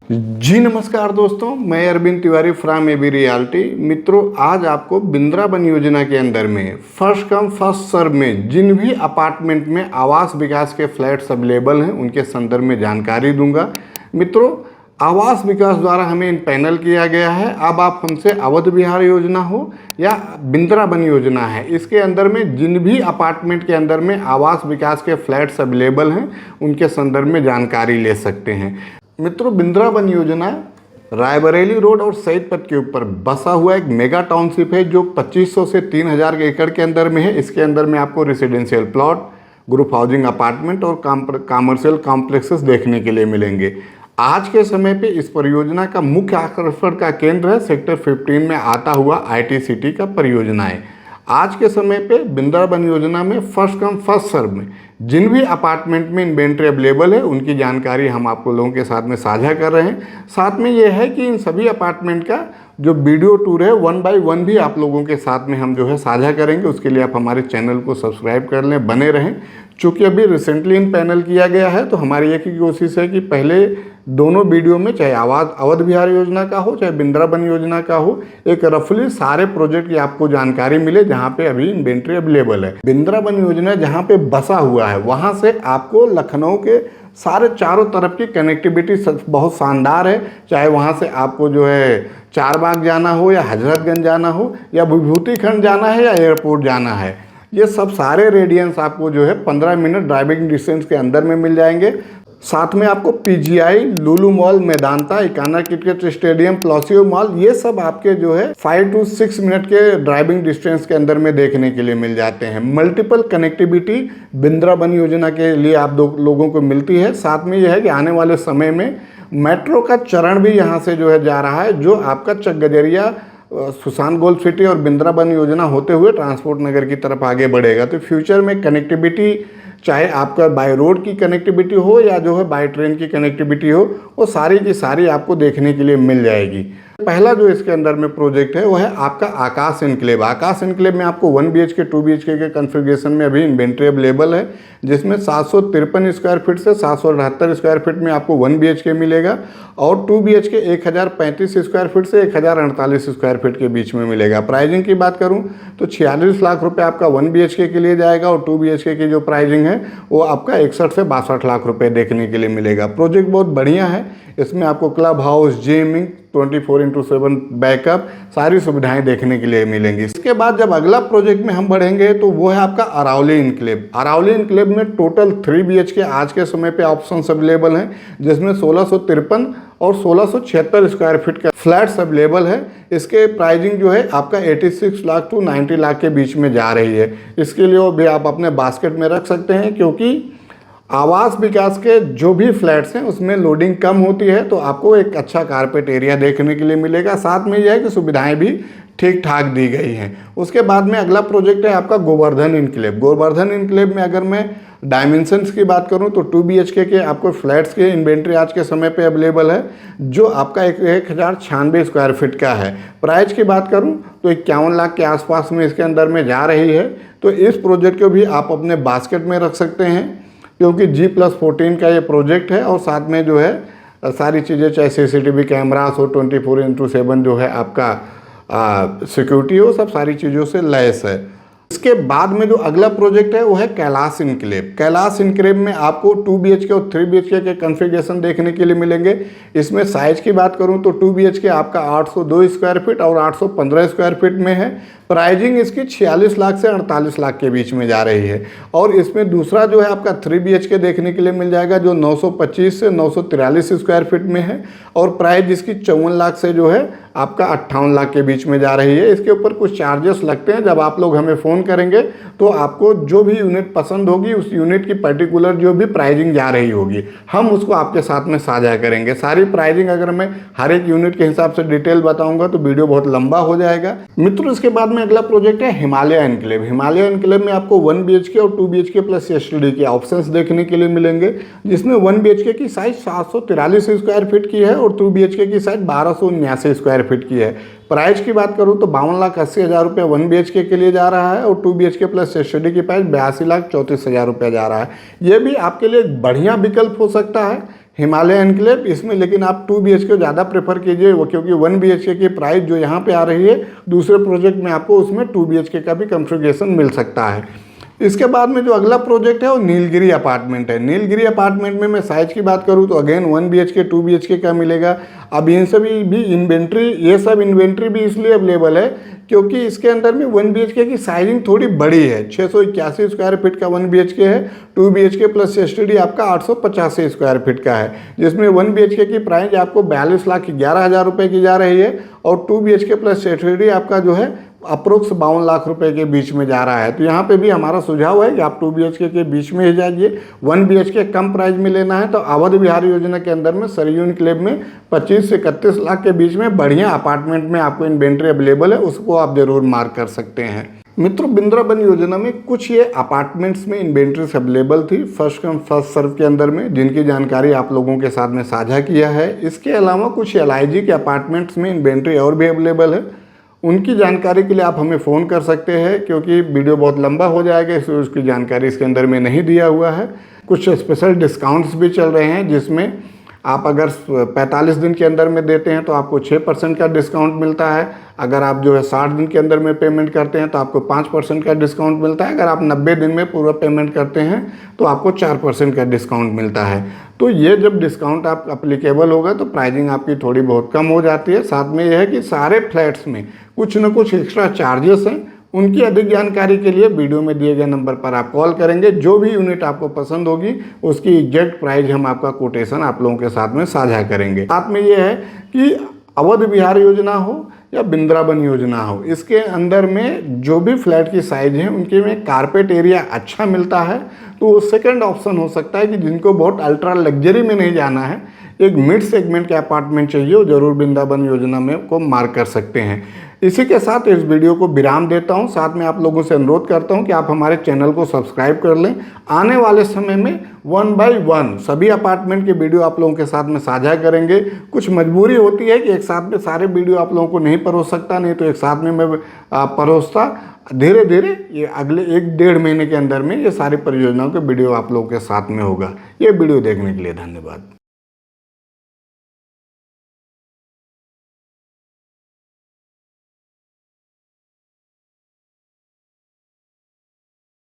जी नमस्कार दोस्तों, मैं Arvind Tiwari from AB realty. मित्रों, आज आपको बिंद्रा वन योजना के अंदर में फर्स्ट कम फर्स्ट सर्व में जिन भी अपार्टमेंट में आवास विकास के फ्लैट्स अवेलेबल हैं उनके संदर्भ में जानकारी दूंगा। मित्रों, आवास विकास द्वारा हमें इन पैनल किया गया है। अब आप हमसे अवध विहार योजना हो या बिंद्रा वन योजना है, इसके अंदर में जिन भी अपार्टमेंट के अंदर में आवास विकास के फ्लैट्स अवेलेबल हैं उनके संदर्भ में जानकारी ले सकते हैं। मित्रों, बिंद्रा वन योजना रायबरेली रोड और सईद पथ के ऊपर बसा हुआ एक मेगा टाउनशिप है जो 2500 से 3000 एकड़ के अंदर में है। इसके अंदर में आपको residential plot, group housing apartment और कॉमर्शियल कॉम्प्लेक्सेस देखने के लिए मिलेंगे। आज के समय पे इस परियोजना का मुख्य आकर्षण का केंद्र है सेक्टर 15 में आता हुआ IT सिटी का परियोजना है। आज के समय पे बिंद्रा वन योजना में फर्स्ट कम फर्स्ट सर्व में जिन भी अपार्टमेंट में इन्वेंट्री अवेलेबल है उनकी जानकारी हम आपको लोगों के साथ में साझा कर रहे हैं। साथ में ये है कि इन सभी अपार्टमेंट का जो वीडियो टूर है 1 बाय 1 भी आप लोगों के साथ में हम जो है साझा करेंगे। उसके लिए आप हमारे चैनल को सब्सक्राइब कर लें, बने रहें। चूँकि अभी रिसेंटली इन पैनल किया गया है तो हमारी एक ही कोशिश है कि पहले दोनों वीडियो में, चाहे अवध विहार योजना का हो चाहे बिंद्रा वन योजना का हो, एक रफली सारे प्रोजेक्ट की आपको जानकारी मिले जहां पे अभी इन्वेंट्री अवेलेबल है। बिंद्रा वन योजना जहां पे बसा हुआ है वहां से आपको लखनऊ के सारे चारों तरफ की कनेक्टिविटी बहुत शानदार है। चाहे वहां से आपको जो है चारबाग जाना हो या हजरतगंज जाना हो या विभूति खंड जाना है या एयरपोर्ट जाना है, ये सब सारे रेडियंस आपको जो है 15 मिनट ड्राइविंग डिस्टेंस के अंदर में मिल जाएंगे। साथ में आपको PGI, Lulu mall, Medanta, Ekana cricket stadium, Palassio mall, ये सब आपके जो है 5 to 6 मिनट के ड्राइविंग डिस्टेंस के अंदर में देखने के लिए मिल जाते हैं। मल्टीपल कनेक्टिविटी बिंद्रा वन योजना के लिए आप लोगों को मिलती है। साथ में यह है कि आने वाले समय में मेट्रो का चरण भी यहाँ से जो है जा रहा है, जो आपका चकगजरिया, सुशांत गोल्ड सिटी और बिंद्रा वन योजना होते हुए ट्रांसपोर्ट नगर की तरफ आगे बढ़ेगा। तो फ्यूचर में कनेक्टिविटी, चाहे आपका बाय रोड की कनेक्टिविटी हो या जो है बाय ट्रेन की कनेक्टिविटी हो, वो सारी की सारी आपको देखने के लिए मिल जाएगी। पहला जो इसके अंदर में प्रोजेक्ट है वो है आपका आकाश एनक्लेव। आकाश एनक्लेव में आपको 1 BHK 2 BHK के कन्फिग्रेशन में अभी इन्वेंट्री अवेलेबल है, जिसमें 753 स्क्वायर फीट से 778 स्क्वायर फीट में आपको 1 BHK मिलेगा और 2 BHK 1035 स्क्वायर फीट से 1048 स्क्वायर फीट के बीच में मिलेगा। प्राइजिंग की बात करूं तो 46 लाख रुपए आपका 1 BHK के लिए जाएगा और 2 BHK की जो प्राइजिंग है वो आपका 61 से 62 लाख रुपए देखने के लिए मिलेगा। प्रोजेक्ट बहुत बढ़िया है। इसमें आपको क्लब हाउस, जिमिंग, 24/7 बैकअप, सारी सुविधाएं देखने के लिए मिलेंगी। इसके बाद जब अगला प्रोजेक्ट में हम बढ़ेंगे तो वो है आपका अरावली इनक्लेव। अरावली इनक्लेव में टोटल 3 BHK आज के समय पे ऑप्शंस अवेलेबल हैं, जिसमें 1653 और 1676 स्क्वायर फीट का फ्लैट्स अवेलेबल है। इसके प्राइजिंग जो है आपका 86 लाख to 90 लाख के बीच में जा रही है। इसके लिए वो भी आप अपने बास्केट में रख सकते हैं, क्योंकि आवास विकास के जो भी फ्लैट्स हैं उसमें लोडिंग कम होती है तो आपको एक अच्छा कारपेट एरिया देखने के लिए मिलेगा। साथ में यह है कि सुविधाएं भी ठीक ठाक दी गई हैं। उसके बाद में अगला प्रोजेक्ट है आपका गोवर्धन इनक्लेव। गोवर्धन इनक्लेव में अगर मैं डायमेंशंस की बात करूं तो 2 BHK के आपको फ्लैट्स के इन्वेंट्री आज के समय पे अवेलेबल है, जो आपका 1096 स्क्वायर फीट का है। प्राइस की बात करूं तो 51 लाख के आसपास में इसके अंदर में जा रही है। तो इस प्रोजेक्ट को भी आप अपने बास्केट में रख सकते हैं, क्योंकि G+14 का ये प्रोजेक्ट है और साथ में जो है सारी चीज़ें, चाहे CCTV कैमरास हो, 24/7 जो है आपका सिक्योरिटी हो, सब सारी चीज़ों से लैस है। इसके बाद में जो अगला प्रोजेक्ट है वो है कैलाश इनक्लेव। कैलाश इनक्लेव में आपको 2 BHK और 3 BHK के कन्फिग्रेशन देखने के लिए मिलेंगे। इसमें साइज की बात करूं तो 2 BHK आपका 802 स्क्वायर फीट और 815 स्क्वायर फीट में है। प्राइजिंग इसकी 46 लाख से 48 लाख के बीच में जा रही है। और इसमें दूसरा जो है आपका 3 BHK देखने के लिए मिल जाएगा, जो 925 से 943 स्क्वायर फीट में है और प्राइस इसकी 54 लाख से जो है आपका 58 लाख के बीच में जा रही है। इसके ऊपर कुछ चार्जेस लगते हैं। जब आप लोग हमें फ़ोन करेंगे तो आपको जो भी यूनिट पसंद होगी उस यूनिट की पर्टिकुलर जो भी प्राइजिंग जा रही होगी हम उसको आपके साथ में साझा करेंगे। सारी प्राइजिंग अगर मैं हर एक यूनिट के हिसाब से डिटेल बताऊंगा तो वीडियो बहुत लंबा हो जाएगा। मित्रों, इसके बाद में अगला प्रोजेक्ट है हिमालय एनक्लेव। हिमालय एनक्लेव में आपको 1 BHK और 2 BHK प्लस STD के ऑप्शंस देखने के लिए मिलेंगे, जिसमें 1 BHK की साइज 743 स्क्वायर फीट की है और 2 BHK की साइज 1279 स्क्वायर फीट की है। प्राइस की बात करूं तो 52,80,000 रुपये 1 BHK के लिए जा रहा है और 2 BHK प्लस STD की प्राइस 82,34,000 रुपये जा रहा है। ये भी आपके लिए एक बढ़िया विकल्प हो सकता है, हिमालय एनक्लेव इसमें, लेकिन आप 2 BHK को ज़्यादा प्रेफर कीजिए वो, क्योंकि 1 BHK की प्राइस जो यहाँ पे आ रही है दूसरे प्रोजेक्ट में आपको उसमें 2 BHK का भी कॉन्फ़िगरेशन मिल सकता है। इसके बाद में जो अगला प्रोजेक्ट है वो नीलगिरी अपार्टमेंट है। नीलगिरी अपार्टमेंट में मैं साइज़ की बात करूँ तो अगेन 1 BHK 2 BHK का मिलेगा। अब इन सभी भी इन्वेंट्री, ये सब इन्वेंट्री भी इसलिए अवेलेबल है क्योंकि इसके अंदर में 1 BHK की साइजिंग थोड़ी बड़ी है। 681 स्क्वायर फीट का 1 BHK है, 2 BHK प्लस एसटीडी आपका 885 स्क्वायर फीट का है, जिसमें 1 BHK की प्राइस आपको 42,11,000 रुपये की जा रही है और 2 BHK प्लस एसटीडी आपका जो है अप्रोक्स 52 लाख रुपए के बीच में जा रहा है। तो यहाँ पे भी हमारा सुझाव है कि आप 2 BHK के बीच में ही जाइए। 1 BHK कम प्राइस में लेना है तो अवध विहार योजना के अंदर में सरयू एनक्लेव में 25 से 31 लाख के बीच में बढ़िया अपार्टमेंट में आपको इन्वेंट्री अवेलेबल है, उसको आप जरूर मार्क कर सकते हैं। मित्रों, बिंद्रावन योजना में कुछ ये अपार्टमेंट्स में इन्वेंट्रीज अवेलेबल थी फर्स्ट कम फर्स्ट सर्व के अंदर में, जिनकी जानकारी आप लोगों के साथ में साझा किया है। इसके अलावा कुछ LIG के अपार्टमेंट्स में इन्वेंट्री और भी अवेलेबल है, उनकी जानकारी के लिए आप हमें फ़ोन कर सकते हैं, क्योंकि वीडियो बहुत लंबा हो जाएगा इसलिए उसकी जानकारी इसके अंदर में नहीं दिया हुआ है। कुछ स्पेशल डिस्काउंट्स भी चल रहे हैं, जिसमें आप अगर 45 दिन के अंदर में देते हैं तो आपको 6% का डिस्काउंट मिलता है। अगर आप जो है 60 दिन के अंदर में पेमेंट करते हैं तो आपको 5% का डिस्काउंट मिलता है। अगर आप 90 दिन में पूरा पेमेंट करते हैं तो आपको 4% का डिस्काउंट मिलता है। तो ये जब डिस्काउंट आप अप्लीकेबल होगा तो प्राइसिंग आपकी थोड़ी बहुत कम हो जाती है। साथ में यह है कि सारे फ्लैट्स में कुछ न कुछ एक्स्ट्रा चार्जेस हैं, उनकी अधिक जानकारी के लिए वीडियो में दिए गए नंबर पर आप कॉल करेंगे। जो भी यूनिट आपको पसंद होगी उसकी एग्जैक्ट प्राइस हम आपका कोटेशन आप लोगों के साथ में साझा करेंगे। साथ में ये है कि अवध विहार योजना हो या बिंद्रावन योजना हो, इसके अंदर में जो भी फ्लैट की साइज है उनके में कारपेट एरिया अच्छा मिलता है, तो सेकंड ऑप्शन हो सकता है कि जिनको बहुत अल्ट्रा लग्जरी में नहीं जाना है, एक मिड सेगमेंट के अपार्टमेंट चाहिए, वो जरूर बिंद्रावन योजना में को मार्क कर सकते हैं। इसी के साथ इस वीडियो को विराम देता हूं। साथ में आप लोगों से अनुरोध करता हूं कि आप हमारे चैनल को सब्सक्राइब कर लें। आने वाले समय में 1 बाय 1 सभी अपार्टमेंट के वीडियो आप लोगों के साथ में साझा करेंगे। कुछ मजबूरी होती है कि एक साथ में सारे वीडियो आप लोगों को नहीं परोस सकता, नहीं तो एक साथ में मैं परोसता। धीरे धीरे ये अगले 1-1.5 महीने के अंदर में ये सारी परियोजनाओं के वीडियो आप लोगों के साथ में होगा। ये वीडियो देखने के लिए धन्यवाद।